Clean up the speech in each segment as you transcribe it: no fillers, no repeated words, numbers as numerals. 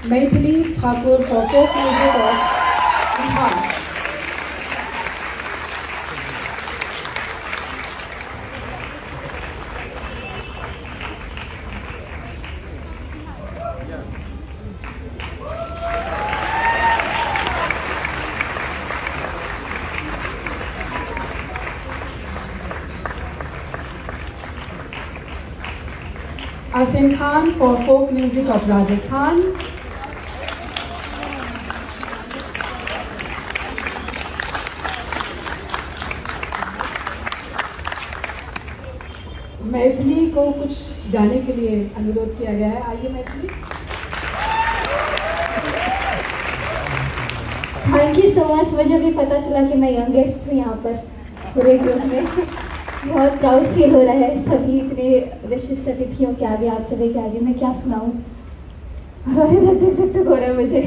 Maithili Thakur for folk music of Bihar. Asim Khan for folk music of Rajasthan. Maithili को कुछ गाने के लिए अनुरोध किया गया है। आइए Maithili. Thank you so much. मुझे भी पता चला कि मैं यंगेस्ट हूँ यहाँ पर पूरे ग्रुप में। बहुत प्राउड फील हो रहा है सभी इतने विशिष्ट अतिथियों के आगे, आप सभी के आगे मैं क्या सुनाऊँ। धक हो रहा है मुझे।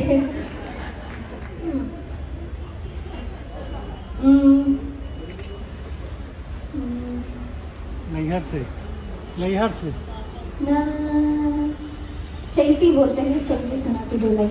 नैहर से चैती बोलते हैं, चैती सुनाती बोला।